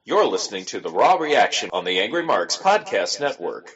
You're listening to The Raw Reaction on the Angry Marks Podcast Network.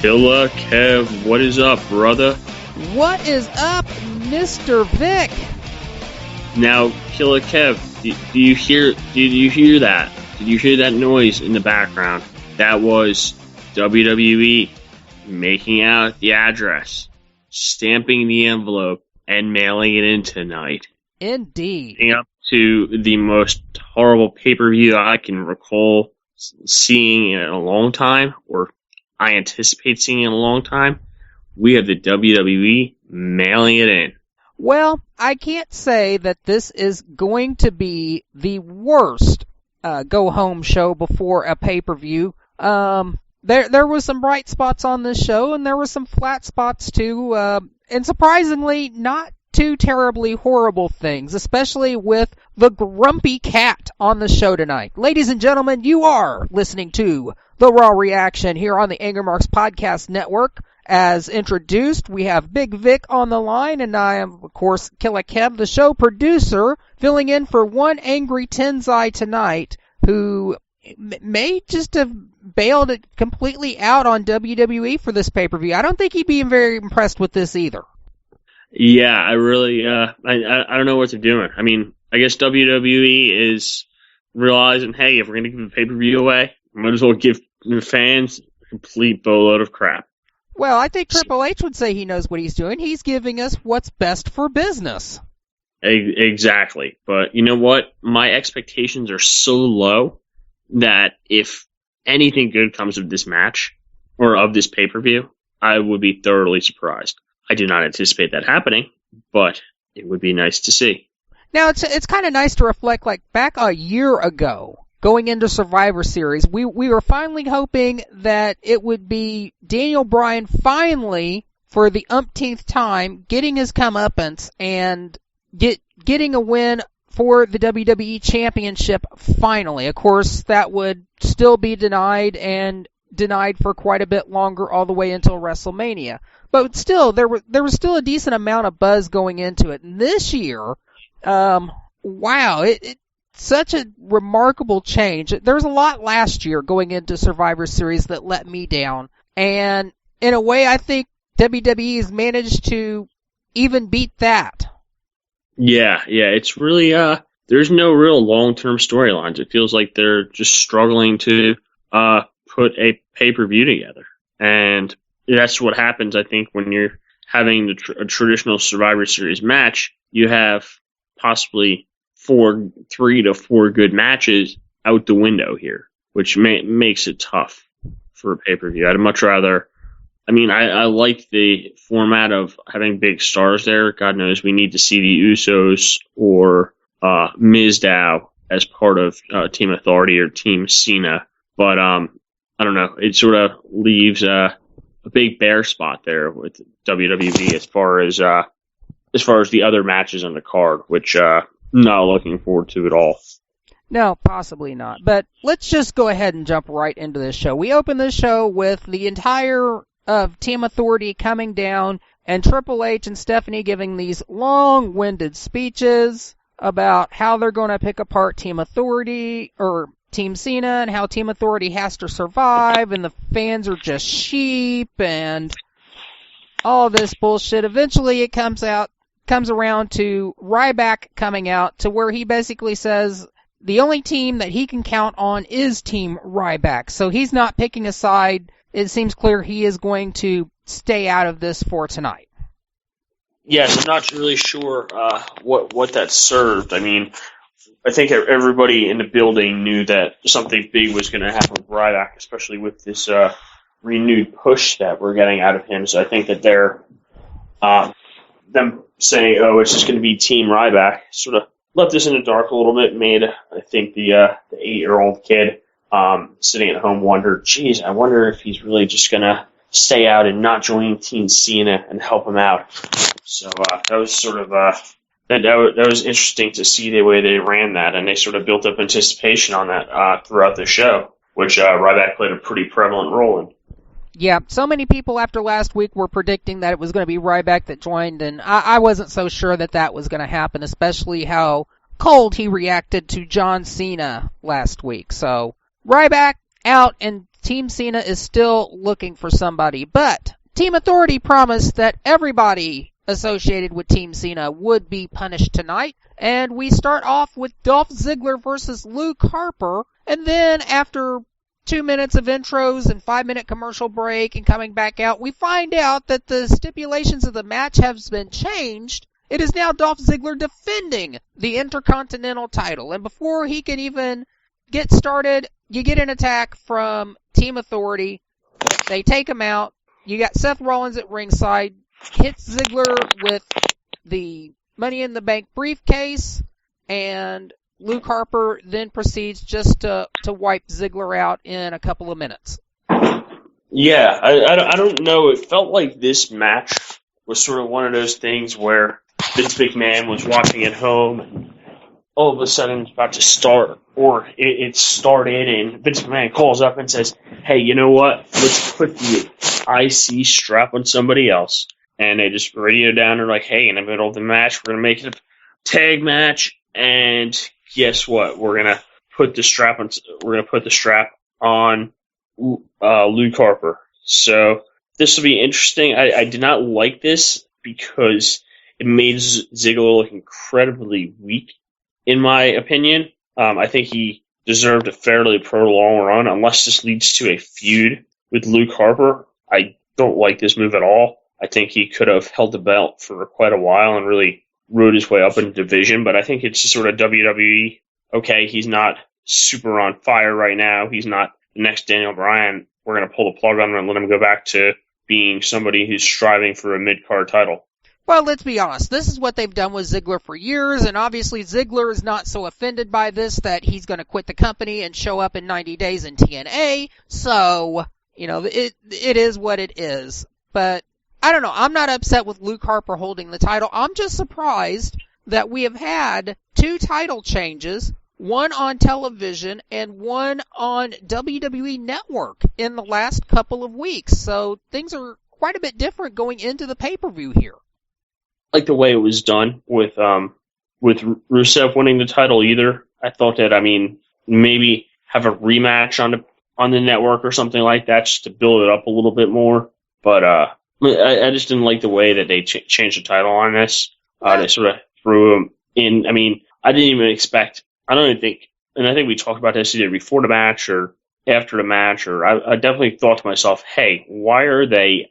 Killer Kev, what is up, brother? What is up, Mr. Vic? Now, Killer Kev, did you hear that? Did you hear that noise in the background? That was WWE making out the address, stamping the envelope, and mailing it in tonight. Indeed. Leading up to the most horrible pay-per-view I can recall seeing in a long time, or I anticipate seeing in a long time. We have the WWE mailing it in. Well, I can't say that this is going to be the worst go-home show before a pay-per-view. There was some bright spots on this show, and there were some flat spots too, and surprisingly, not too terribly horrible things, especially with the grumpy cat on the show tonight. Ladies and gentlemen, you are listening to The Raw Reaction here on the AngryMarks Podcast Network. As introduced, we have Big Vic on the line, and I am, of course, Killer Kev, the show producer, filling in for one angry Tenzai tonight, who may just have bailed it completely out on WWE for this pay-per-view. I don't think he'd be very impressed with this either. Yeah, I really, I don't know what they're doing. I mean, I guess WWE is realizing, hey, if we're going to give a pay-per-view away, might as well give the fans a complete boatload of crap. Well, I think Triple H would say he knows what he's doing. He's giving us what's best for business. Exactly. But you know what? My expectations are so low that if anything good comes of this match, or of this pay-per-view, I would be thoroughly surprised. I do not anticipate that happening, but it would be nice to see. Now, it's kind of nice to reflect, like, back a year ago, going into Survivor Series, we were finally hoping that it would be Daniel Bryan finally, for the umpteenth time, getting his comeuppance and getting a win for the WWE Championship finally. Of course, that would still be denied, and denied for quite a bit longer, all the way until WrestleMania. But still, there was still a decent amount of buzz going into it. And this year, wow, it's such a remarkable change. There was a lot last year going into Survivor Series that let me down. And in a way, I think WWE has managed to even beat that. Yeah, it's really, there's no real long-term storylines. It feels like they're just struggling to put a pay-per-view together. And that's what happens, I think, when you're having a traditional Survivor Series match. You have possibly 3 to 4 good matches out the window here, which makes it tough for a pay-per-view. I'd much rather, I like the format of having big stars there. God knows we need to see the Usos or Mizdow as part of Team Authority or Team Cena. But I don't know. It sort of leaves a big bare spot there with WWE as far as the other matches on the card, which not looking forward to at all. No, possibly not. But let's just go ahead and jump right into this show. We open this show with the entire of Team Authority coming down, and Triple H and Stephanie giving these long-winded speeches about how they're going to pick apart Team Authority, or Team Cena, and how Team Authority has to survive, and the fans are just sheep, and all this bullshit. Eventually it comes around to Ryback coming out, to where he basically says the only team that he can count on is Team Ryback. So he's not picking a side. It seems clear he is going to stay out of this for tonight. Yes, I'm not really sure what that served. I mean, I think everybody in the building knew that something big was going to happen with Ryback, especially with this renewed push that we're getting out of him. So I think that they're them saying, "Oh, it's just going to be Team Ryback," sort of left us in the dark a little bit. Made I think the 8-year-old kid sitting at home wonder, "Geez, I wonder if he's really just going to stay out and not join Team Cena and help him out." So that was sort of that was interesting to see the way they ran that, and they sort of built up anticipation on that throughout the show, which Ryback played a pretty prevalent role in. Yeah, so many people after last week were predicting that it was going to be Ryback that joined, and I wasn't so sure that that was going to happen, especially how cold he reacted to John Cena last week. So Ryback out, and Team Cena is still looking for somebody. But Team Authority promised that everybody associated with Team Cena would be punished tonight, and we start off with Dolph Ziggler versus Luke Harper, and then after 2 minutes of intros and 5-minute commercial break and coming back out, we find out that the stipulations of the match have been changed. It is now Dolph Ziggler defending the Intercontinental title, and before he can even get started, you get an attack from Team Authority. They take him out. You got Seth Rollins at ringside, hits Ziggler with the Money in the Bank briefcase, and Luke Harper then proceeds just to wipe Ziggler out in a couple of minutes. Yeah, I don't know. It felt like this match was sort of one of those things where Vince McMahon was watching at home, and all of a sudden it's about to start, or it started, and Vince McMahon calls up and says, "Hey, you know what? Let's put the IC strap on somebody else." And they just radio down and like, "Hey, in the middle of the match, we're gonna make it a tag match, and guess what? We're gonna put the strap on. We're gonna put the strap on Luke Harper." So this will be interesting. I did not like this because it made Ziggler look incredibly weak, in my opinion. I think he deserved a fairly prolonged run, unless this leads to a feud with Luke Harper. I don't like this move at all. I think he could have held the belt for quite a while and really rode his way up in the division, but I think it's just sort of WWE. Okay, he's not super on fire right now. He's not the next Daniel Bryan. We're going to pull the plug on him and let him go back to being somebody who's striving for a mid-card title. Well, let's be honest. This is what they've done with Ziggler for years, and obviously Ziggler is not so offended by this that he's going to quit the company and show up in 90 days in TNA. So, it is what it is. But I don't know. I'm not upset with Luke Harper holding the title. I'm just surprised that we have had 2 title changes, one on television and one on WWE Network in the last couple of weeks. So things are quite a bit different going into the pay-per-view here. I like the way it was done with Rusev winning the title either. I thought that, maybe have a rematch on the network or something like that just to build it up a little bit more. But I just didn't like the way that they changed the title on this. They sort of threw him in. I didn't even expect. I don't even think, and I think we talked about this either before the match or after the match. Or I definitely thought to myself, "Hey, why are they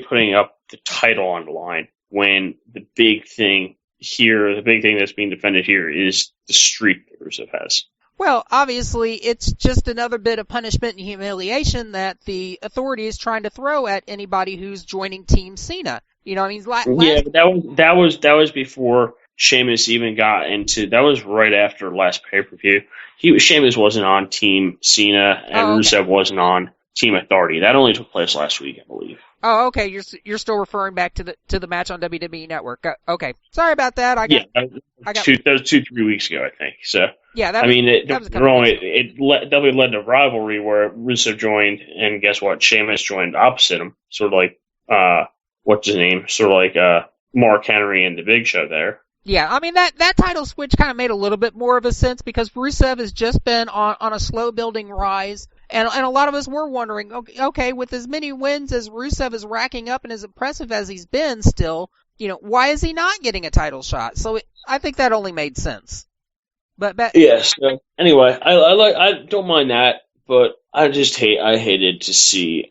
putting up the title on the line when the big thing here, the big thing that's being defended here, is the streak that Rusev has?" Well, obviously, it's just another bit of punishment and humiliation that the Authority is trying to throw at anybody who's joining Team Cena. Yeah, but that was before Sheamus even got into. That was right after last pay-per-view. Sheamus wasn't on Team Cena, and Rusev wasn't on Team Authority. That only took place last week, I believe. Oh, okay. You're still referring back to the match on WWE Network. Okay, sorry about that. That was 2-3 weeks ago, I think. So yeah, it definitely led to rivalry where Rusev joined, and guess what? Sheamus joined opposite him. Sort of like what's his name? Sort of like Mark Henry and the Big Show there. Yeah, that title switch kind of made a little bit more of a sense because Rusev has just been on a slow building rise. And a lot of us were wondering, okay, with as many wins as Rusev is racking up and as impressive as he's been still, why is he not getting a title shot? So I think that only made sense. But yes. So anyway, I don't mind that, but I hated to see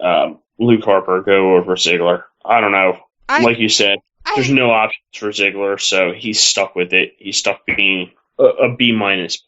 Luke Harper go over Ziggler. I don't know. Like you said, there's no options for Ziggler, so he's stuck with it. He's stuck being a B-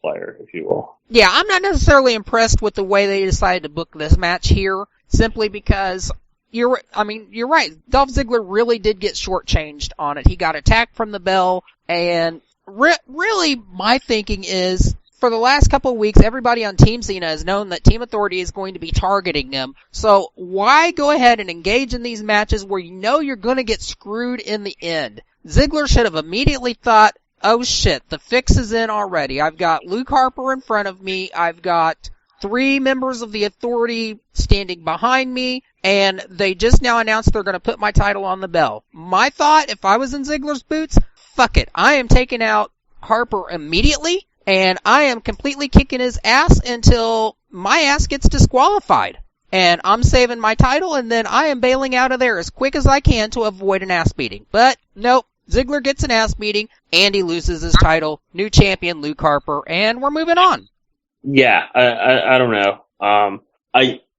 player, if you will. Yeah, I'm not necessarily impressed with the way they decided to book this match here, simply because you're right. Dolph Ziggler really did get shortchanged on it. He got attacked from the bell, and really my thinking is, for the last couple of weeks, everybody on Team Cena has known that Team Authority is going to be targeting him. So why go ahead and engage in these matches where you know you're going to get screwed in the end? Ziggler should have immediately thought, oh shit, the fix is in already. I've got Luke Harper in front of me. I've got 3 members of the Authority standing behind me, and they just now announced they're going to put my title on the bell. My thought, if I was in Ziggler's boots, fuck it. I am taking out Harper immediately, and I am completely kicking his ass until my ass gets disqualified. And I'm saving my title, and then I am bailing out of there as quick as I can to avoid an ass beating. But, nope. Ziggler gets an ass beating, Andy loses his title, new champion Luke Harper, and we're moving on. Yeah, I don't know.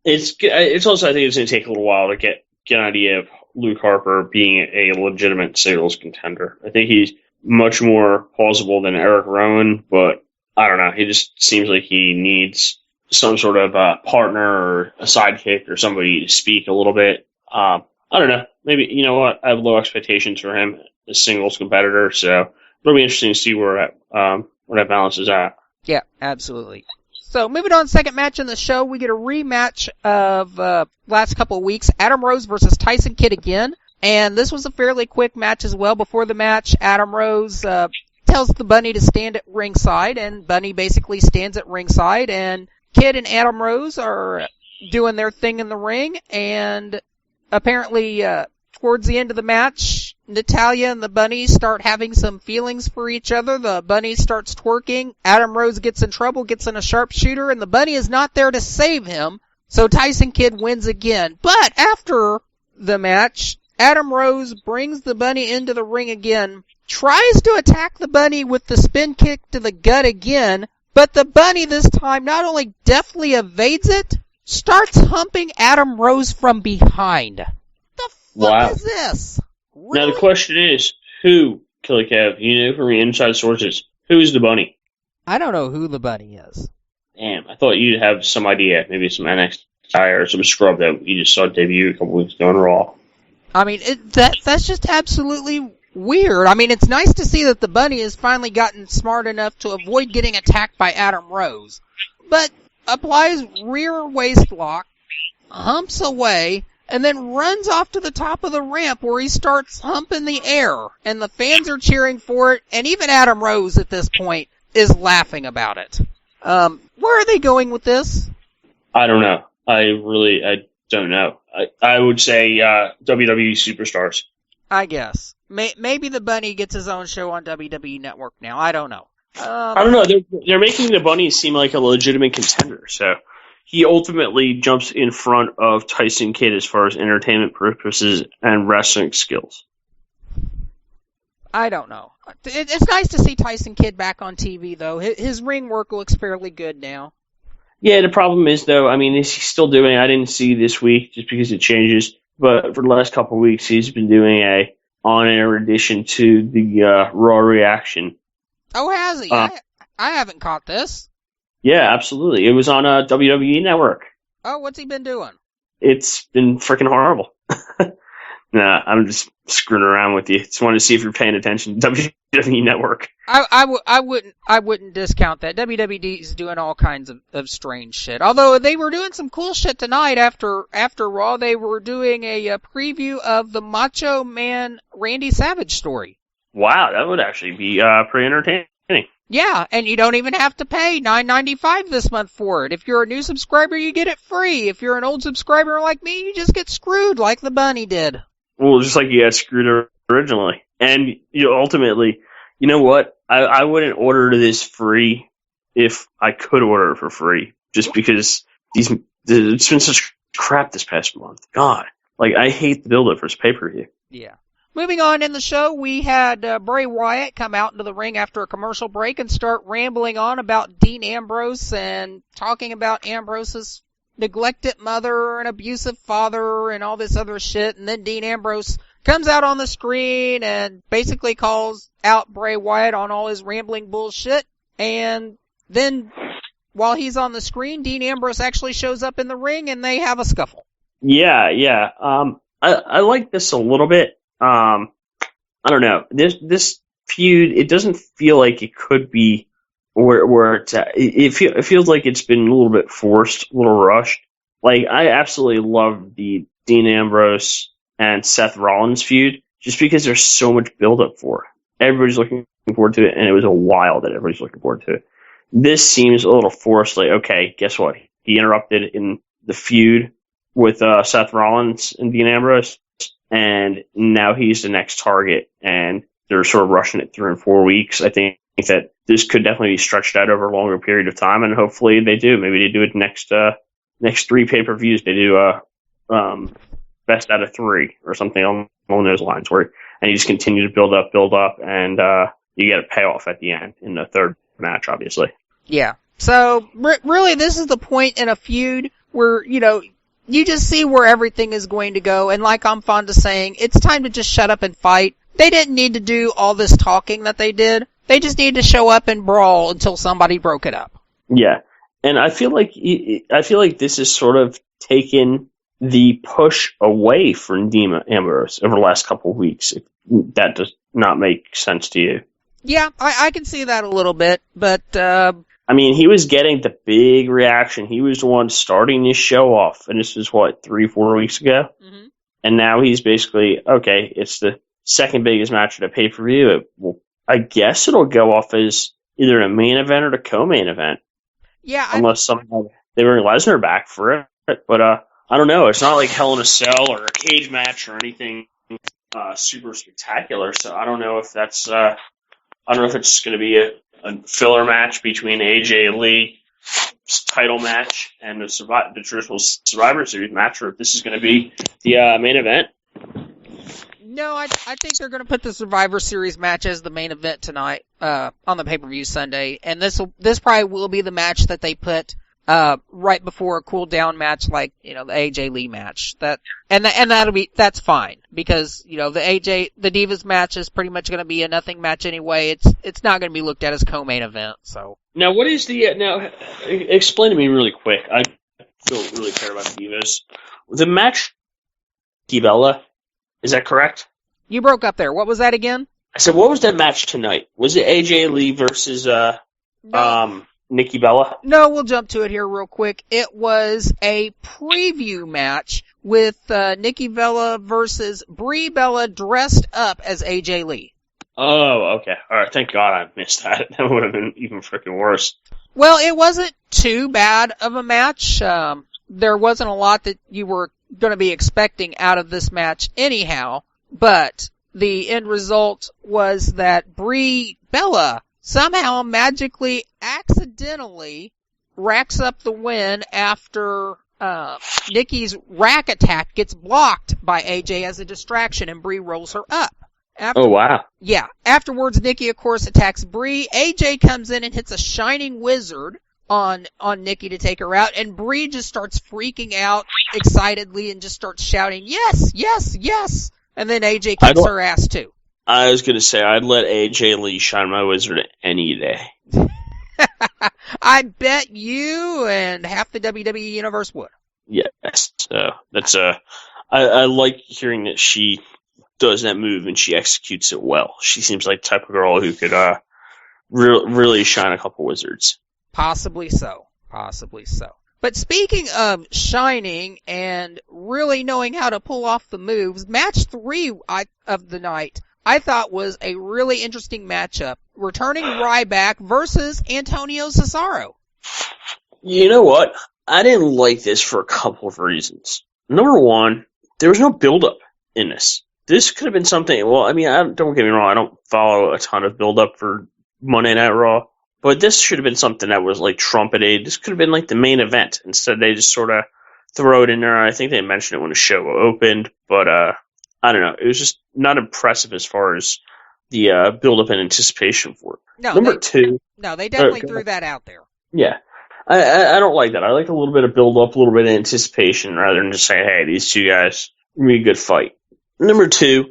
It's also, I think it's going to take a little while to get an idea of Luke Harper being a legitimate singles contender. I think he's much more plausible than Eric Rowan, but I don't know. He just seems like he needs some sort of partner or a sidekick or somebody to speak a little bit. I don't know. Maybe, you know what? I have low expectations for him as singles competitor, so it'll be interesting to see where that balance is at. Yeah, absolutely. So, moving on, second match in the show, we get a rematch of last couple of weeks, Adam Rose versus Tyson Kidd again. And this was a fairly quick match as well. Before the match, Adam Rose tells the Bunny to stand at ringside, and Bunny basically stands at ringside, and Kidd and Adam Rose are doing their thing in the ring, and apparently towards the end of the match, Natalya and the Bunny start having some feelings for each other. The Bunny starts twerking. Adam Rose gets in trouble, gets in a sharpshooter, and the Bunny is not there to save him. So Tyson Kidd wins again. But after the match, Adam Rose brings the Bunny into the ring again, tries to attack the Bunny with the spin kick to the gut again, but the Bunny this time not only deftly evades it, starts humping Adam Rose from behind. The fuck is this? Really? Now the question is, who, Killer Kev, you know from your inside sources, who is the Bunny? I don't know who the Bunny is. Damn, I thought you'd have some idea, maybe some NXT or some scrub that you just saw debut a couple weeks ago on Raw. I mean, that's just absolutely weird. I mean, it's nice to see that the Bunny has finally gotten smart enough to avoid getting attacked by Adam Rose, but applies rear waist lock, humps away, and then runs off to the top of the ramp where he starts humping the air, and the fans are cheering for it, and even Adam Rose at this point is laughing about it. Where are they going with this? I don't know. I don't know. I would say WWE Superstars. I guess. Maybe the Bunny gets his own show on WWE Network now. I don't know. I don't know. They're making the Bunny seem like a legitimate contender, so he ultimately jumps in front of Tyson Kidd as far as entertainment purposes and wrestling skills. I don't know. It's nice to see Tyson Kidd back on TV, though. His ring work looks fairly good now. Yeah, the problem is, though, I mean, is he still doing, I didn't see this week just because it changes, but for the last couple of weeks, he's been doing a on-air edition to the Raw Reaction. Oh, has he? I haven't caught this. Yeah, absolutely. It was on WWE Network. Oh, what's he been doing? It's been freaking horrible. Nah, I'm just screwing around with you. Just wanted to see if you're paying attention to WWE Network. I wouldn't discount that. WWE is doing all kinds of strange shit. Although they were doing some cool shit tonight after Raw. They were doing a preview of the Macho Man Randy Savage story. Wow, that would actually be pretty entertaining. Yeah, and you don't even have to pay $9.95 this month for it. If you're a new subscriber, you get it free. If you're an old subscriber like me, you just get screwed like the Bunny did. Well, just like you got screwed originally. And ultimately, you know what? I wouldn't order this free if I could order it for free. Just because it's been such crap this past month. God. Like, I hate the build-up for this pay-per-view. Yeah. Moving on in the show, we had Bray Wyatt come out into the ring after a commercial break and start rambling on about Dean Ambrose and talking about Ambrose's neglected mother and abusive father and all this other shit. And then Dean Ambrose comes out on the screen and basically calls out Bray Wyatt on all his rambling bullshit. and then while he's on the screen, Dean Ambrose actually shows up in the ring and they have a scuffle. Yeah. I like this a little bit. I don't know. This feud, it doesn't feel like it could be where it's at. It feels like it's been a little bit forced, a little rushed. Like, I absolutely love the Dean Ambrose and Seth Rollins feud, just because there's so much build-up for it. Everybody's looking forward to it, and it was a while that everybody's looking forward to it. This seems a little forced, like, okay, guess what? He interrupted in the feud with Seth Rollins and Dean Ambrose, and now he's the next target, and they're sort of rushing it through in 4 weeks. I think that this could definitely be stretched out over a longer period of time, and hopefully they do. Maybe they do it next 3 pay-per-views. They do best out of 3 or something along those lines, and you just continue to build up, and you get a payoff at the end in the third match, obviously. Yeah. So really, this is the point in a feud where you just see where everything is going to go, and like I'm fond of saying, it's time to just shut up and fight. They didn't need to do all this talking that they did. They just need to show up and brawl until somebody broke it up. Yeah, and I feel like this is sort of taken the push away from Dean Ambrose over the last couple of weeks. If that does not make sense to you. Yeah, I can see that a little bit, but I mean, he was getting the big reaction. He was the one starting this show off, and this was, 3-4 weeks ago? Mm-hmm. And now he's basically, okay, it's the second biggest match at a pay-per-view. Well, I guess it'll go off as either a main event or the co-main event. Yeah. Unless somehow they bring Lesnar back for it. But I don't know. It's not like Hell in a Cell or a cage match or anything super spectacular. So I don't know if that's... I don't know if it's going to be a filler match between AJ Lee's title match and the traditional Survivor Series match, or if this is going to be the main event. No, I think they're going to put the Survivor Series match as the main event tonight on the pay-per-view Sunday, and this probably will be the match that they put right before a cool-down match like the AJ Lee match. That's fine, because the Divas match is pretty much going to be a nothing match anyway. It's not going to be looked at as co-main event. So now, what is now? Explain to me really quick. I don't really care about the Divas. The match, Bella, is that correct? You broke up there. What was that again? I said, what was that match tonight? Was it AJ Lee versus Nikki Bella? No, we'll jump to it here real quick. It was a preview match with Nikki Bella versus Brie Bella dressed up as AJ Lee. Oh, okay. All right. Thank God I missed that. That would have been even freaking worse. Well, it wasn't too bad of a match. There wasn't a lot that you were going to be expecting out of this match anyhow, but the end result was that Brie Bella somehow magically, accidentally racks up the win after Nikki's rack attack gets blocked by AJ as a distraction, and Brie rolls her up. Oh, wow. Yeah. Afterwards, Nikki, of course, attacks Brie. AJ comes in and hits a Shining Wizard on Nikki to take her out, and Brie just starts freaking out excitedly and just starts shouting, "Yes, yes, yes!" And then AJ kicks her ass, too. I was going to say, I'd let AJ Lee shine my wizard any day. I bet you and half the WWE universe would. Yes. So that's I like hearing that she does that move and she executes it well. She seems like the type of girl who could really shine a couple wizards. Possibly so. Possibly so. But speaking of shining and really knowing how to pull off the moves, match 3 of the night I thought was a really interesting matchup. Returning Ryback versus Antonio Cesaro. You know what? I didn't like this for a couple of reasons. Number one, there was no build-up in this. This could have been something, well, I mean, don't get me wrong, I don't follow a ton of build-up for Monday Night Raw, but this should have been something that was, trumpeted. This could have been, the main event. Instead, they just sort of throw it in there. I think they mentioned it when the show opened, but, I don't know. It was just not impressive as far as the build-up and anticipation for it. No, they definitely threw that out there. Yeah. I don't like that. I like a little bit of build-up, a little bit of anticipation, rather than just saying, hey, these two guys, give me a good fight. Number 2,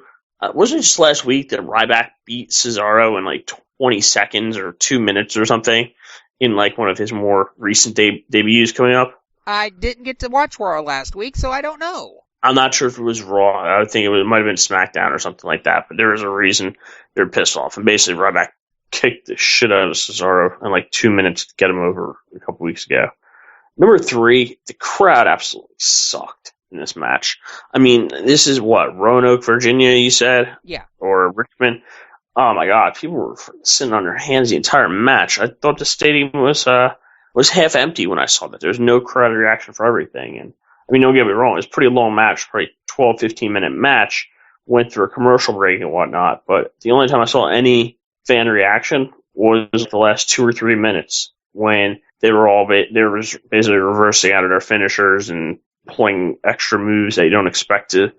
wasn't it just last week that Ryback beat Cesaro in, 20 seconds or 2 minutes or something in like one of his more recent debuts coming up. I didn't get to watch Raw last week, so I don't know. I'm not sure if it was Raw. I think it might have been SmackDown or something like that. But there was a reason they were pissed off, and basically Ryback kicked the shit out of Cesaro in like 2 minutes to get him over a couple weeks ago. Number 3, the crowd absolutely sucked in this match. I mean, this is what, Roanoke, Virginia, you said? Yeah. Or Richmond? Oh my God, people were sitting on their hands the entire match. I thought the stadium was half empty when I saw that. There's no crowd reaction for everything. And I mean, don't get me wrong, it was a pretty long match, probably 12, 15-minute match. Went through a commercial break and whatnot, but the only time I saw any fan reaction was the last 2 or 3 minutes when they were basically reversing out of their finishers and pulling extra moves that you don't expect to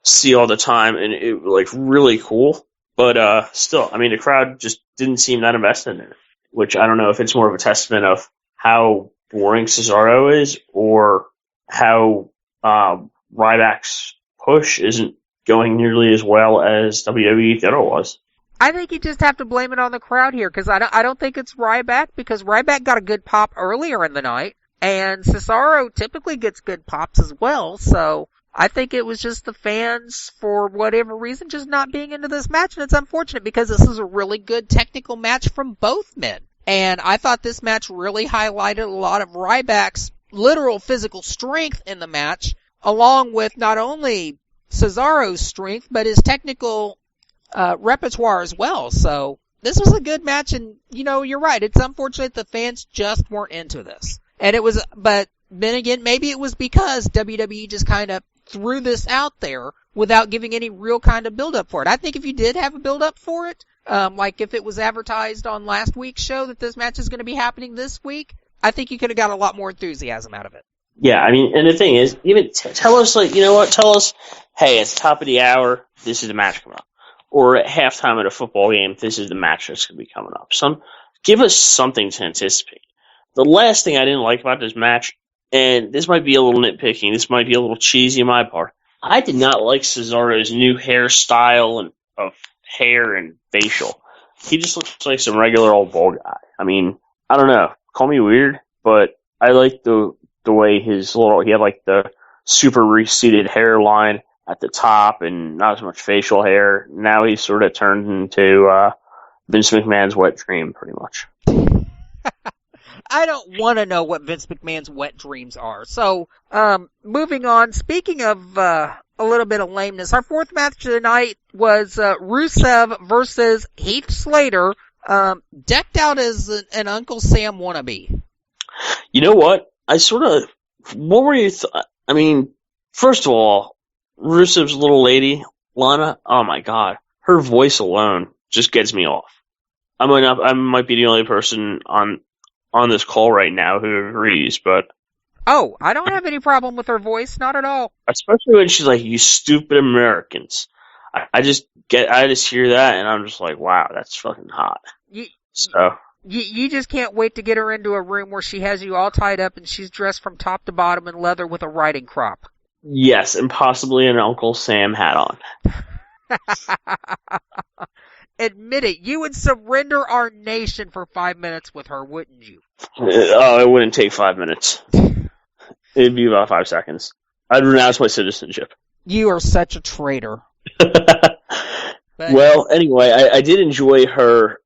see all the time, and it was like really cool. But still, I mean, the crowd just didn't seem that invested in it, which I don't know if it's more of a testament of how boring Cesaro is or how Ryback's push isn't going nearly as well as WWE thought it was. I think you just have to blame it on the crowd here, because I don't think it's Ryback, because Ryback got a good pop earlier in the night, and Cesaro typically gets good pops as well, so I think it was just the fans, for whatever reason, just not being into this match, and it's unfortunate because this is a really good technical match from both men. And I thought this match really highlighted a lot of Ryback's literal physical strength in the match, along with not only Cesaro's strength, but his technical repertoire as well. So this was a good match, and you're right. It's unfortunate the fans just weren't into this. And but then again, maybe it was because WWE just kind of threw this out there without giving any real kind of build-up for it. I think if you did have a build-up for it, like if it was advertised on last week's show that this match is going to be happening this week, I think you could have got a lot more enthusiasm out of it. Yeah, I mean, and the thing is, even tell us, like, you know what, tell us, hey, it's top of the hour, this is the match coming up. Or at halftime at a football game, this is the match that's going to be coming up. Give us something to anticipate. The last thing I didn't like about this match, and this might be a little nitpicking, this might be a little cheesy on my part, I did not like Cesaro's new hairstyle of hair and facial. He just looks like some regular old bald guy. I mean, I don't know, call me weird, but I like the way he had like the super receded hairline at the top and not as much facial hair. Now he's sort of turned into Vince McMahon's wet dream, pretty much. I don't want to know what Vince McMahon's wet dreams are. So, moving on, speaking of a little bit of lameness, our fourth match tonight was Rusev versus Heath Slater, decked out as an Uncle Sam wannabe. You know what? What were you I mean, first of all, Rusev's little lady, Lana, oh my God, her voice alone just gets me off. I might be the only person on this call right now who agrees, but... Oh, I don't have any problem with her voice, not at all. Especially when she's like, you stupid Americans. I just hear that and I'm just like, wow, that's fucking hot. You just can't wait to get her into a room where she has you all tied up and she's dressed from top to bottom in leather with a riding crop. Yes, and possibly an Uncle Sam hat on. Admit it, you would surrender our nation for 5 minutes with her, wouldn't you? Oh, it wouldn't take 5 minutes. It'd be about 5 seconds. I'd renounce my citizenship. You are such a traitor. Well, anyway, I did enjoy her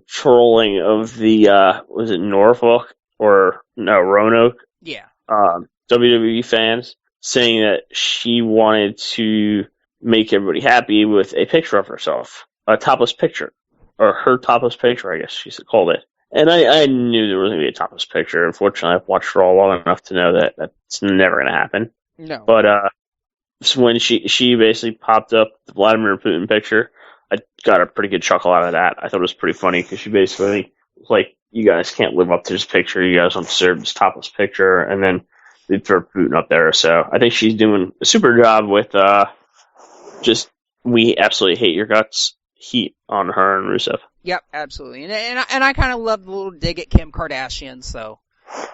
trolling of the, was it Norfolk? Roanoke? Yeah. WWE fans, saying that she wanted to make everybody happy with a picture of herself. A topless picture. Or her topless picture, I guess she called it. And I knew there was going to be a topless picture. Unfortunately, I've watched her all long enough to know that that's never going to happen. No. But so when she basically popped up the Vladimir Putin picture, I got a pretty good chuckle out of that. I thought it was pretty funny because she basically was like, you guys can't live up to this picture. You guys don't deserve this topless picture. And then they throw Putin up there. So I think she's doing a super job with just we absolutely hate your guts heat on her and Rusev. Yep, absolutely. And I kind of love the little dig at Kim Kardashian, so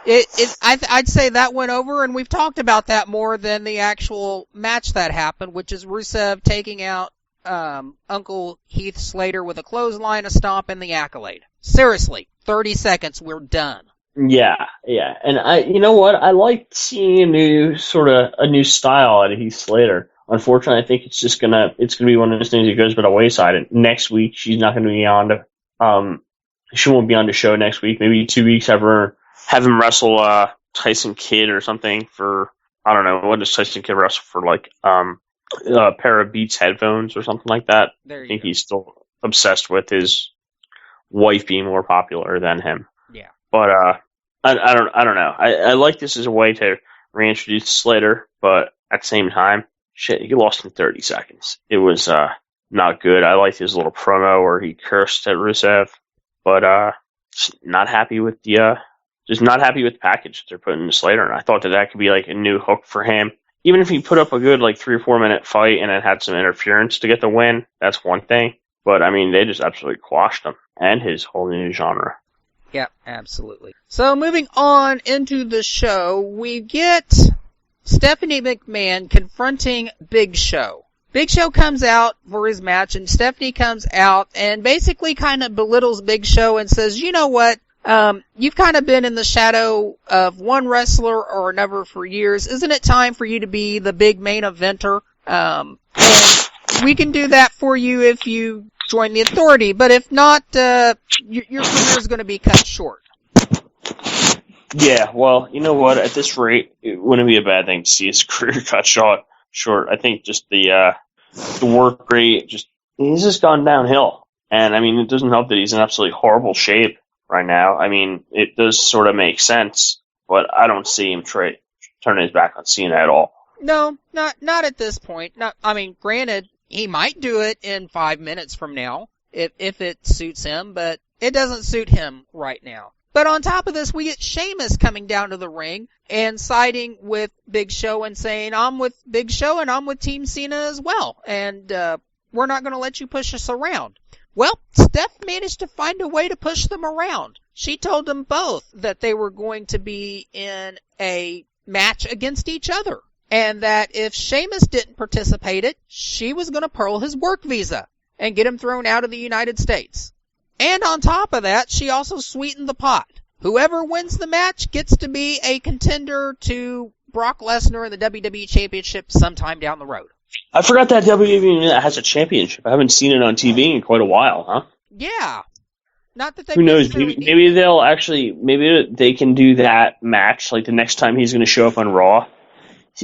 I'd say that went over, and we've talked about that more than the actual match that happened, which is Rusev taking out Uncle Heath Slater with a clothesline, a stomp, and the accolade. Seriously, 30 seconds, we're done. Yeah. And you know what? I like seeing a new style out of Heath Slater. Unfortunately, I think it's gonna be one of those things that goes by the wayside. And next week, she's not gonna be she won't be on the show next week. Maybe 2 weeks, have him wrestle, Tyson Kidd or something for, I don't know, what does Tyson Kidd wrestle for, like, a pair of Beats headphones or something like that. I think he's still obsessed with his wife being more popular than him. Yeah. But I don't know. I like this as a way to reintroduce Slater, but at the same time, shit, he lost in 30 seconds. It was not good. I liked his little promo where he cursed at Rusev, but just not happy with the package that they're putting in Slater. And I thought that could be like a new hook for him. Even if he put up a good 3 or 4 minute fight and then had some interference to get the win, that's one thing. But I mean, they just absolutely quashed him and his whole new genre. Yeah, absolutely. So moving on into the show, we get Stephanie McMahon confronting Big Show. Big Show comes out for his match, and Stephanie comes out and basically kind of belittles Big Show and says, you know what? You've kind of been in the shadow of one wrestler or another for years. Isn't it time for you to be the big main eventer? And we can do that for you if you join the Authority, but if not, your career is going to be cut short. Yeah, well, you know what? At this rate, it wouldn't be a bad thing to see his career cut short. I think just the work rate, he's just gone downhill. And I mean, it doesn't help that he's in absolutely horrible shape right now. I mean, it does sort of make sense, but I don't see him turning his back on Cena at all. No, not at this point. Granted, he might do it in 5 minutes from now, if it suits him, but it doesn't suit him right now. But on top of this, we get Sheamus coming down to the ring and siding with Big Show and saying, I'm with Big Show and I'm with Team Cena as well, and we're not going to let you push us around. Well, Steph managed to find a way to push them around. She told them both that they were going to be in a match against each other, and that if Sheamus didn't participate she was going to pearl his work visa and get him thrown out of the United States. And on top of that, she also sweetened the pot. Whoever wins the match gets to be a contender to Brock Lesnar in the WWE Championship sometime down the road. I forgot that WWE has a championship. I haven't seen it on TV in quite a while, huh? Yeah. Not that they Who knows? Maybe they can do that match, like the next time he's going to show up on Raw.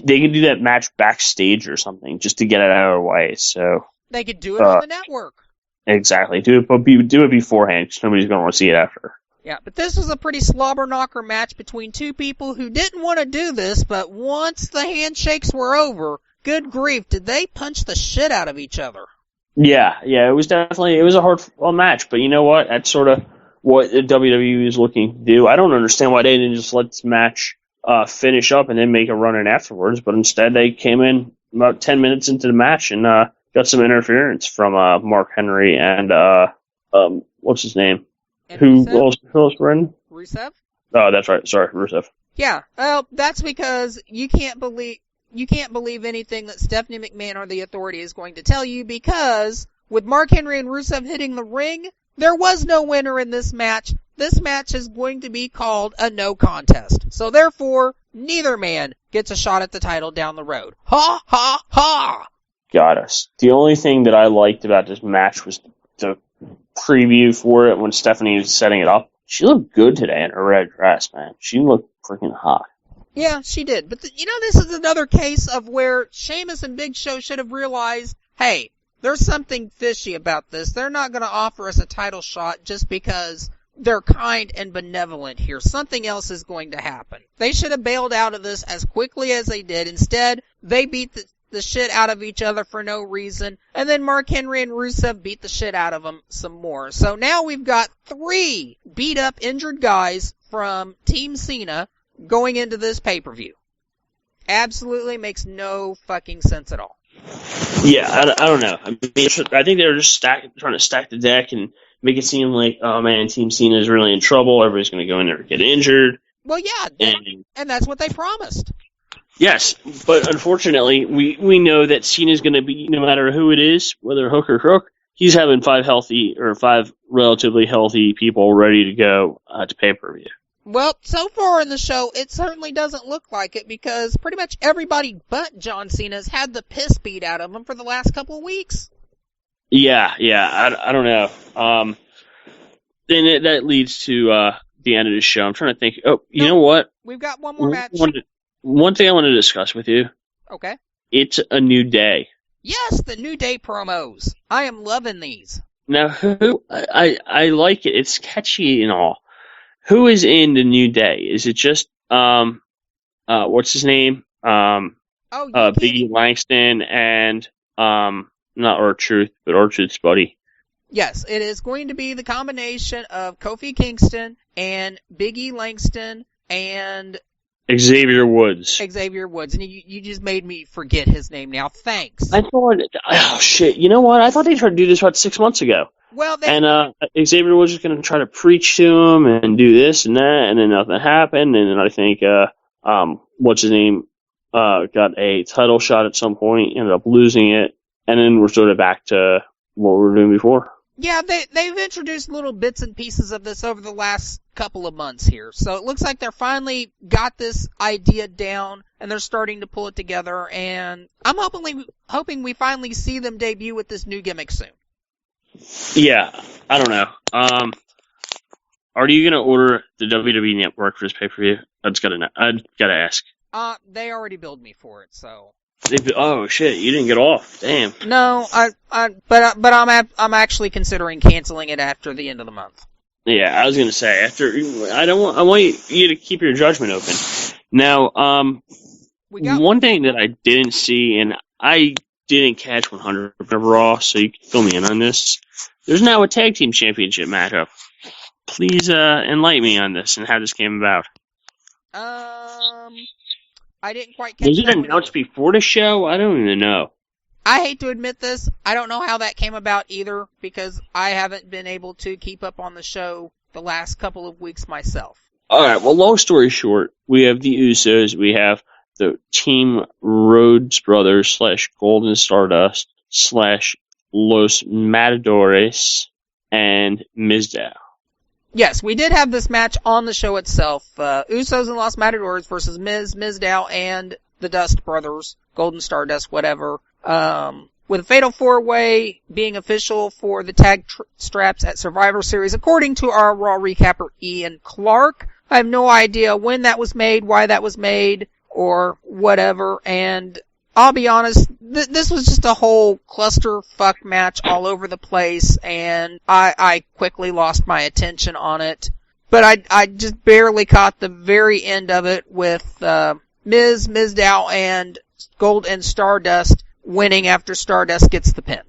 They can do that match backstage or something just to get it out of the way. So they could do it on the network. Exactly. Do it beforehand because nobody's going to want to see it after. Yeah, but this was a pretty slobber knocker match between two people who didn't want to do this, but once the handshakes were over, good grief, did they punch the shit out of each other. Yeah, it was a hard match, but you know what? That's sort of what the WWE is looking to do. I don't understand why they didn't just let this match finish up and then make a run in afterwards, but instead they came in about 10 minutes into the match and got some interference from Mark Henry and what's his name? And who else were in? Rusev? Oh, that's right. Sorry, Rusev. Yeah, well, that's because you can't believe anything that Stephanie McMahon or the Authority is going to tell you, because with Mark Henry and Rusev hitting the ring, there was no winner in this match. This match is going to be called a no contest. So therefore, neither man gets a shot at the title down the road. Ha ha ha! Got us. The only thing that I liked about this match was the preview for it when Stephanie was setting it up. She looked good today in her red dress, man. She looked freaking hot. Yeah, she did. But this is another case of where Sheamus and Big Show should have realized, hey, there's something fishy about this. They're not going to offer us a title shot just because they're kind and benevolent here. Something else is going to happen. They should have bailed out of this as quickly as they did. Instead, they beat the shit out of each other for no reason, and then Mark Henry and Rusev beat the shit out of them some more. So now we've got 3 beat-up, injured guys from Team Cena going into this pay-per-view. Absolutely makes no fucking sense at all. Yeah, I don't know. I mean, I think they were just trying to stack the deck and make it seem like, oh man, Team Cena is really in trouble. Everybody's going to go in there and get injured. Well, yeah, and that's what they promised. Yes, but unfortunately, we know that Cena's going to be, no matter who it is, whether hook or crook, he's having five relatively healthy people ready to go to pay-per-view. Well, so far in the show, it certainly doesn't look like it because pretty much everybody but John Cena has had the piss beat out of him for the last couple of weeks. Yeah, I don't know. Then that leads to the end of the show. I'm trying to think. Oh, you know what? We've got one more match. One thing I want to discuss with you. Okay. It's a new day. Yes, the New Day promos. I am loving these. Now, who I like it. It's catchy and all. Who is in the New Day? Is it just what's his name? Biggie Langston and not R-Truth, but R-Truth's buddy. Yes, it is going to be the combination of Kofi Kingston and Biggie Langston and Xavier Woods. And you just made me forget his name now. Thanks. Oh shit! You know what? I thought they tried to do this about 6 months ago. Well, Xavier Woods was going to try to preach to him and do this and that, and then nothing happened. And then I think what's his name got a title shot at some point, ended up losing it, and then we're sort of back to what we were doing before. Yeah, they've introduced little bits and pieces of this over the last couple of months here. So it looks like they're finally got this idea down and they're starting to pull it together, and I'm hoping we finally see them debut with this new gimmick soon. Yeah, I don't know. Are you gonna order the WWE Network for this pay-per-view? I gotta ask. They already billed me for it, so. Oh shit! You didn't get off. Damn. No, but I'm actually considering canceling it after the end of the month. Yeah, I was gonna say I want you to keep your judgment open. Now, one thing that I didn't see, and I didn't catch 100% of Raw, so you can fill me in on this. There's now a tag team championship matchup. Please enlighten me on this and how this came about. I didn't quite catch. Was it announced before the show? I don't even know. I hate to admit this. I don't know how that came about either because I haven't been able to keep up on the show the last couple of weeks myself. Alright, well, long story short, we have the Usos, we have the Team Rhodes Brothers / Golden Stardust / Los Matadores and Mizdow. Yes, we did have this match on the show itself. Usos and Los Matadores versus Mizdow, and the Dust Brothers, Golden Stardust, whatever. With a fatal 4-way being official for the tag straps at Survivor Series, according to our Raw recapper Ian Clark. I have no idea when that was made, why that was made, or whatever, and I'll be honest, this was just a whole clusterfuck match all over the place, and I quickly lost my attention on it. But I just barely caught the very end of it with Mizdow, and Gold and Stardust winning after Stardust gets the pin.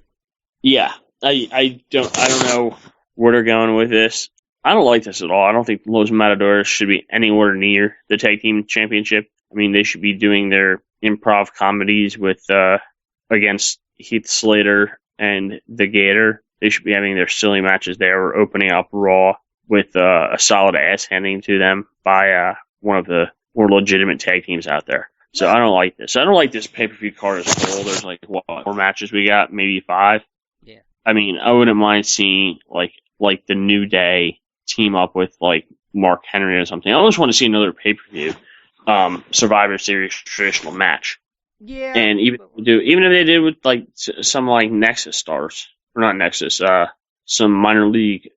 Yeah, I don't know where they're going with this. I don't like this at all. I don't think Los Matadores should be anywhere near the tag team championship. I mean, they should be doing their improv comedies with against Heath Slater and the Gator. They should be having their silly matches there, or opening up Raw with a solid ass handing to them by one of the more legitimate tag teams out there. So I don't like this. I don't like this pay-per-view card as a whole. There's like, what, 4 matches we got? Maybe 5? Yeah. I mean, I wouldn't mind seeing like the New Day team up with like Mark Henry or something. I almost want to see another pay-per-view Survivor Series traditional match. Yeah. And even if they did with like some like Nexus stars, or not Nexus, some minor league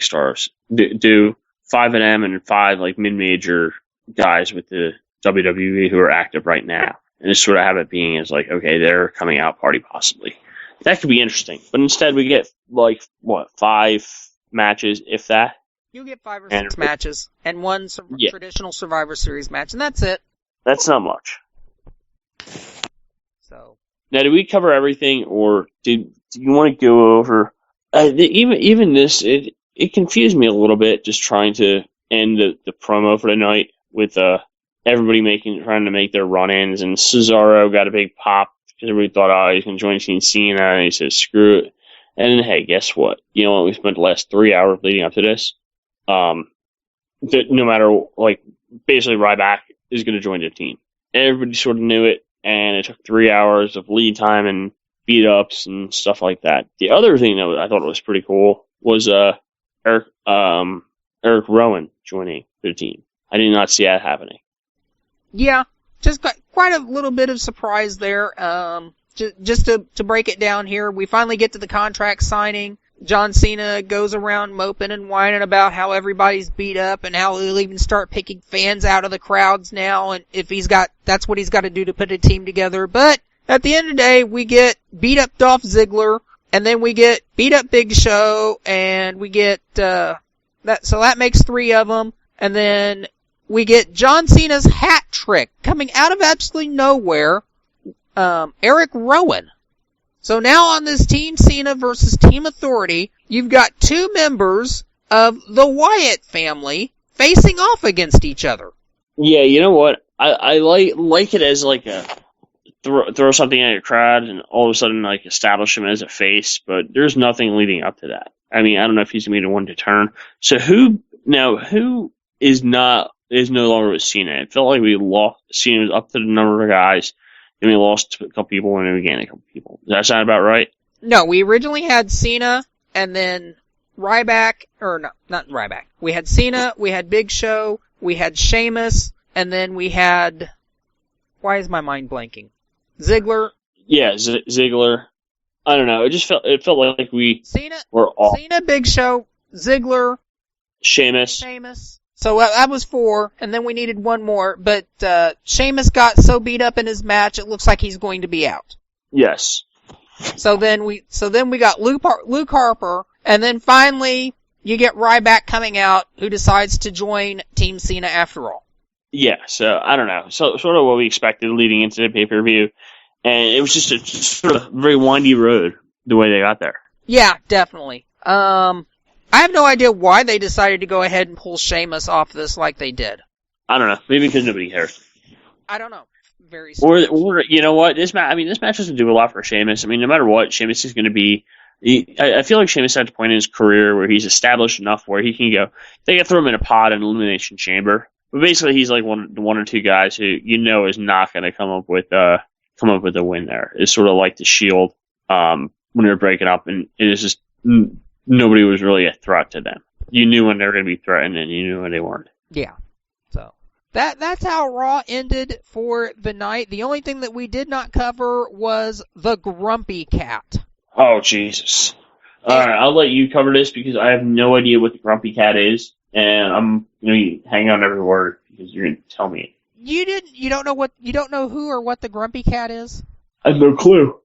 stars, do 5 of them and 5 like mid-major guys with the WWE who are active right now, and just sort of have it being as like, okay, they're coming out party possibly. That could be interesting, but instead we get like 5 matches, if that. You get 5 or 6 matches and one traditional Survivor Series match, and that's it. That's not much. So now, did we cover everything, or do you want to go over even this? It confused me a little bit just trying to end the promo for the night with everybody trying to make their run-ins, and Cesaro got a big pop because everybody thought, oh, he's going to join Team Cena, and he says, screw it. And then, hey, guess what? You know what? We spent the last 3 hours leading up to this. No matter, like, basically Ryback is going to join the team. everybody sort of knew it, and it took 3 hours of lead time and beat ups and stuff like that. The other thing that I thought was pretty cool was Eric Rowan joining the team. I did not see that happening. Yeah, just quite a little bit of surprise there. Just to break it down here, we finally get to the contract signing. John Cena goes around moping and whining about how everybody's beat up and how he'll even start picking fans out of the crowds now, and that's what he's got to do to put a team together. But at the end of the day, we get beat up Dolph Ziggler, and then we get beat up Big Show, and we get so that makes 3 of them, and then we get John Cena's hat trick coming out of absolutely nowhere, Eric Rowan. So now on this Team Cena versus Team Authority, you've got 2 members of the Wyatt family facing off against each other. Yeah, you know what? I like it as like a throw something at your crowd and all of a sudden like establish him as a face, but there's nothing leading up to that. I mean, I don't know if he's gonna be the one to turn. So who is no longer with Cena? It felt like we lost Cena was up to the number of guys. Then we lost a couple people, and then we gained a couple people. Does that sound about right? No, we originally had Cena, and then Ryback, or no, not Ryback. We had Cena, we had Big Show, we had Sheamus, and then we had, why is my mind blanking? Ziggler. Yeah, Ziggler. I don't know. It felt like we were off. Cena, Big Show, Ziggler, Sheamus. So that was 4, and then we needed 1 more, but Sheamus got so beat up in his match, it looks like he's going to be out. Yes. So then we got Luke Harper, and then finally you get Ryback coming out, who decides to join Team Cena after all. Yeah, so I don't know. So sort of what we expected leading into the pay-per-view, and it was just a sort of very windy road the way they got there. Yeah, definitely. I have no idea why they decided to go ahead and pull Sheamus off this like they did. I don't know. Maybe because nobody cares. I don't know. Very strange. Or you know what? This match doesn't do a lot for Sheamus. I mean, no matter what, Sheamus is going to be. I feel like Sheamus is at the point in his career where he's established enough where he can go. They can throw him in a pod in Elimination Chamber, but basically he's like one or two guys who is not going to come up with a win. There it's sort of like the Shield when they were breaking up, and it is just. Nobody was really a threat to them. You knew when they were going to be threatened, and you knew when they weren't. Yeah. So that's how Raw ended for the night. The only thing that we did not cover was the Grumpy Cat. Oh, Jesus. All right, I'll let you cover this because I have no idea what the Grumpy Cat is, and I'm going to hang on every word because you're going to tell me. You don't know who or what the Grumpy Cat is? I have no clue.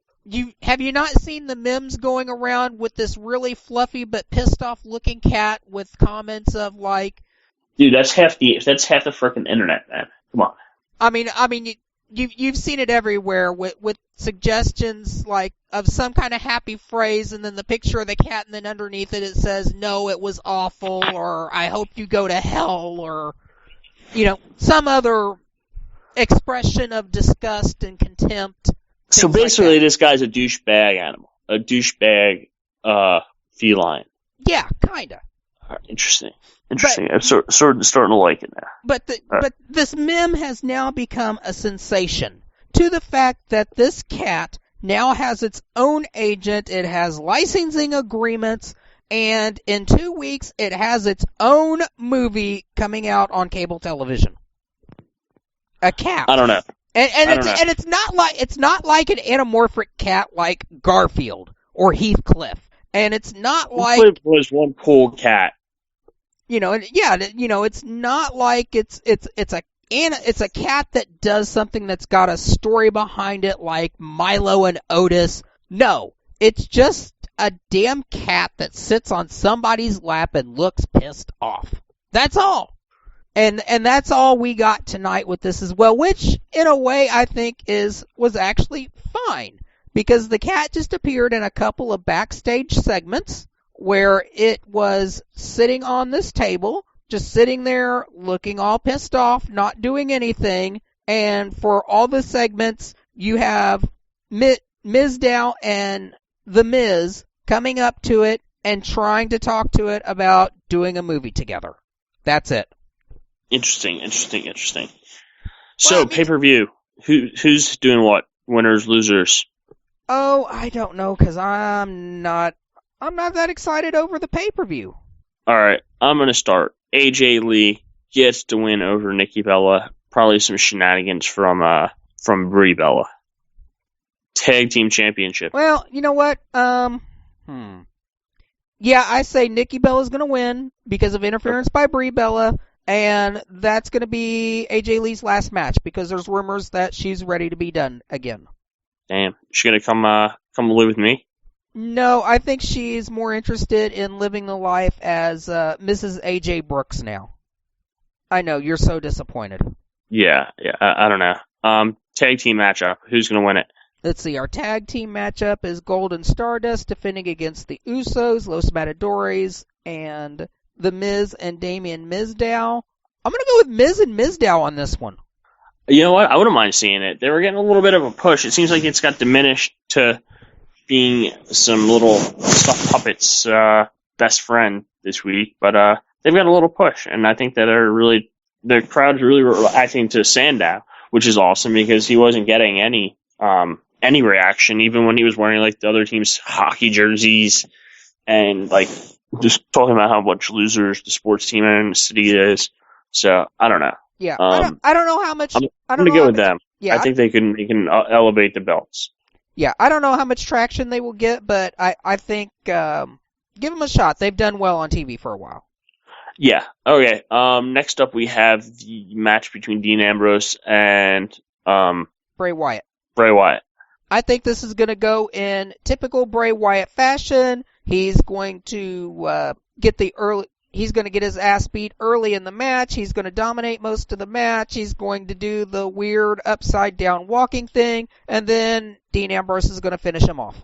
Have you not seen the memes going around with this really fluffy but pissed off looking cat with comments of like, dude, that's half the frickin' internet, man. Come on. I mean, you've seen it everywhere with suggestions like of some kind of happy phrase, and then the picture of the cat, and then underneath it says, "No, it was awful," or "I hope you go to hell," or some other expression of disgust and contempt. So basically, this guy's a douchebag animal, a douchebag feline. Yeah, kinda. Interesting. I'm sort of starting to like it now. But this meme has now become a sensation to the fact that this cat now has its own agent. It has licensing agreements, and in 2 weeks, it has its own movie coming out on cable television. A cat. I don't know. And it's not like an anamorphic cat like Garfield or Heathcliff, and it's not like Heathcliff was one cool cat. It's not like it's a cat that does something that's got a story behind it like Milo and Otis. No, it's just a damn cat that sits on somebody's lap and looks pissed off. That's all. And that's all we got tonight with this as well, which in a way I think was actually fine, because the cat just appeared in a couple of backstage segments where it was sitting on this table, just sitting there looking all pissed off, not doing anything, and for all the segments you have Mizdow and The Miz coming up to it and trying to talk to it about doing a movie together. That's it. Interesting. So, pay-per-view. Who's doing what? Winners, losers? Oh, I don't know, because I'm not that excited over the pay-per-view. All right, I'm going to start. AJ Lee gets to win over Nikki Bella. Probably some shenanigans from Brie Bella. Tag team championship. Well, you know what? Yeah, I say Nikki Bella's going to win because of interference by Brie Bella, and that's going to be AJ Lee's last match because there's rumors that she's ready to be done again. Damn, she's going to come live with me? No, I think she's more interested in living the life as Mrs. AJ Brooks now. I know, you're so disappointed. Yeah, I don't know. Tag team matchup. Who's going to win it? Let's see, our tag team matchup is Golden Stardust defending against the Usos, Los Matadores, and The Miz and Damien Mizdow. I'm going to go with Miz and Mizdow on this one. You know what? I wouldn't mind seeing it. They were getting a little bit of a push. It seems like it's got diminished to being some little stuffed puppets best friend this week, but they've got a little push, and I think that the crowd's really reacting to Sandow, which is awesome because he wasn't getting any reaction, even when he was wearing like the other team's hockey jerseys and like just talking about how much losers the sports team in the city is. So I don't know. Yeah, I don't know how much. I'm gonna go with them. Yeah, I think they can elevate the belts. Yeah, I don't know how much traction they will get, but I think give them a shot. They've done well on TV for a while. Yeah. Okay. Next up, we have the match between Dean Ambrose and Bray Wyatt. Bray Wyatt. I think this is going to go in typical Bray Wyatt fashion. He's going to He's going to get his ass beat early in the match. He's going to dominate most of the match. He's going to do the weird upside down walking thing, and then Dean Ambrose is going to finish him off.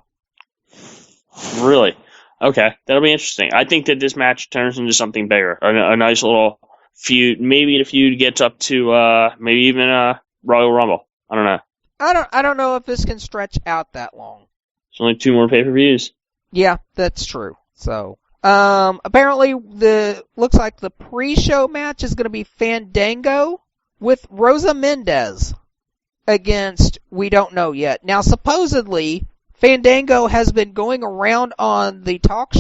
Really? Okay, that'll be interesting. I think that this match turns into something bigger, a nice little feud. Maybe the feud gets up to maybe even a Royal Rumble. I don't know. I don't know if this can stretch out that long. It's only 2 more pay-per-views. Yeah, that's true. So, apparently looks like the pre-show match is going to be Fandango with Rosa Mendez against we don't know yet. Now, supposedly, Fandango has been going around on the talk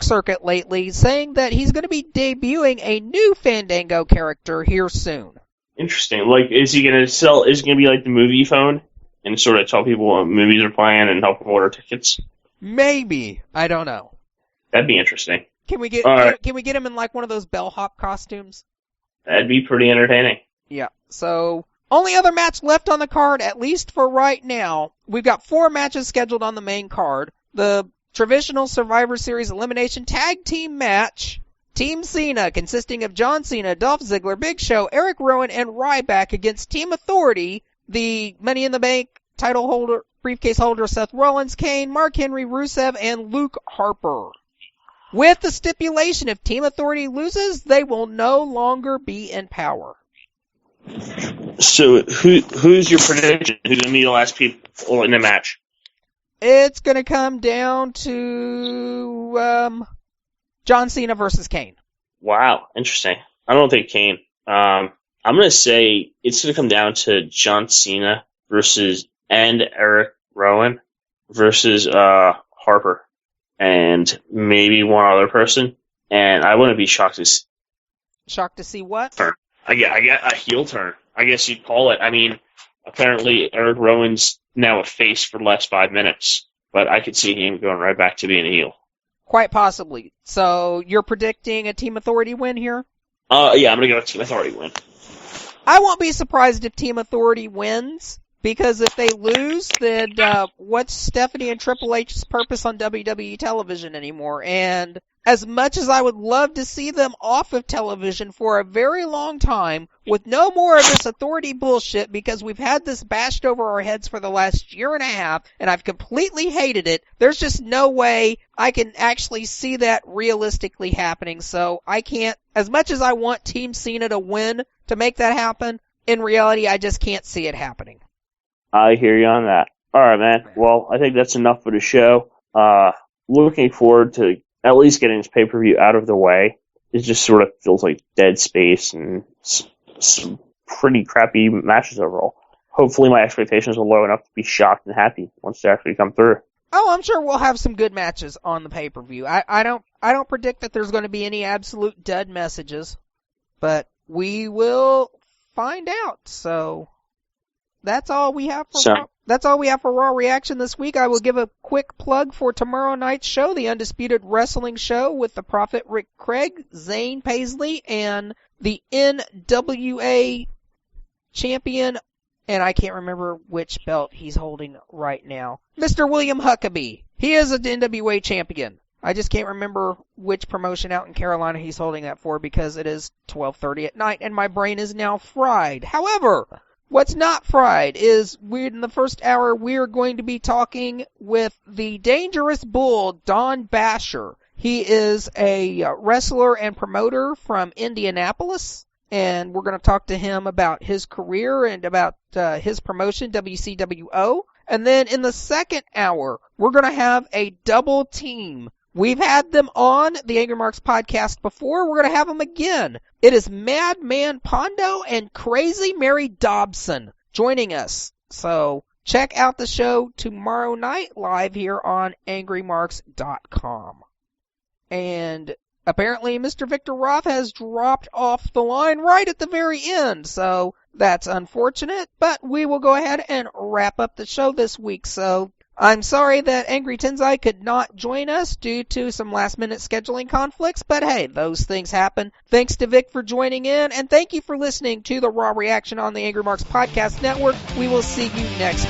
circuit lately saying that he's going to be debuting a new Fandango character here soon. Interesting. Like, is it going to be like the movie phone and sort of tell people what movies are playing and help them order tickets? Maybe. I don't know. That'd be interesting. Can we get him in like one of those bellhop costumes? That'd be pretty entertaining. Yeah. So, only other match left on the card, at least for right now. We've got 4 matches scheduled on the main card. The traditional Survivor Series elimination tag team match. Team Cena, consisting of John Cena, Dolph Ziggler, Big Show, Eric Rowan, and Ryback against Team Authority, the Money in the Bank title holder, briefcase holder Seth Rollins, Kane, Mark Henry, Rusev, and Luke Harper. With the stipulation, if Team Authority loses, they will no longer be in power. So, who's your prediction? Who's going to be the last people in the match? It's going to come down to John Cena versus Kane. Wow, interesting. I don't think Kane. I'm going to say it's going to come down to John Cena and Eric Rowan versus Harper and maybe one other person. And I wouldn't be shocked to see. Shocked to see what? I get a heel turn. I guess you'd call it. I mean, apparently Eric Rowan's now a face for the last 5 minutes, but I could see him going right back to being a heel. Quite possibly. So you're predicting a Team Authority win here? Yeah, I'm going to go with Team Authority win. I won't be surprised if Team Authority wins, because if they lose, then what's Stephanie and Triple H's purpose on WWE television anymore? And as much as I would love to see them off of television for a very long time, with no more of this authority bullshit, because we've had this bashed over our heads for the last year and a half, and I've completely hated it, there's just no way I can actually see that realistically happening. So I can't, as much as I want Team Cena to win to make that happen, in reality I just can't see it happening. I hear you on that. Alright, man. Well, I think that's enough for the show. Looking forward to at least getting this pay-per-view out of the way. It just sort of feels like dead space and some pretty crappy matches overall. hopefully my expectations are low enough to be shocked and happy once they actually come through. Oh, I'm sure we'll have some good matches on the pay-per-view. I don't predict that there's going to be any absolute dud messages, but we will find out. So that's all we have for Raw Reaction this week. I will give a quick plug for tomorrow night's show, the Undisputed Wrestling Show with the Prophet Rick Craig, Zane Paisley, and the NWA champion, and I can't remember which belt he's holding right now, Mr. William Huckabee. He is an NWA champion. I just can't remember which promotion out in Carolina he's holding that for because it is 12:30 at night and my brain is now fried. However, what's not fried is in the first hour we're going to be talking with the Dangerous Bull, Don Basher. He is a wrestler and promoter from Indianapolis, and we're going to talk to him about his career and about his promotion, WCWO. And then in the second hour, we're going to have a double team. We've had them on the Angry Marks podcast before. We're going to have them again. It is Madman Pondo and Crazy Mary Dobson joining us. So check out the show tomorrow night live here on AngryMarks.com. And apparently Mr. Victor Roth has dropped off the line right at the very end, so that's unfortunate, but we will go ahead and wrap up the show this week. So I'm sorry that Angry Tensai could not join us due to some last-minute scheduling conflicts, but hey, those things happen. Thanks to Vic for joining in, and thank you for listening to the Raw Reaction on the Angry Marks Podcast Network. We will see you next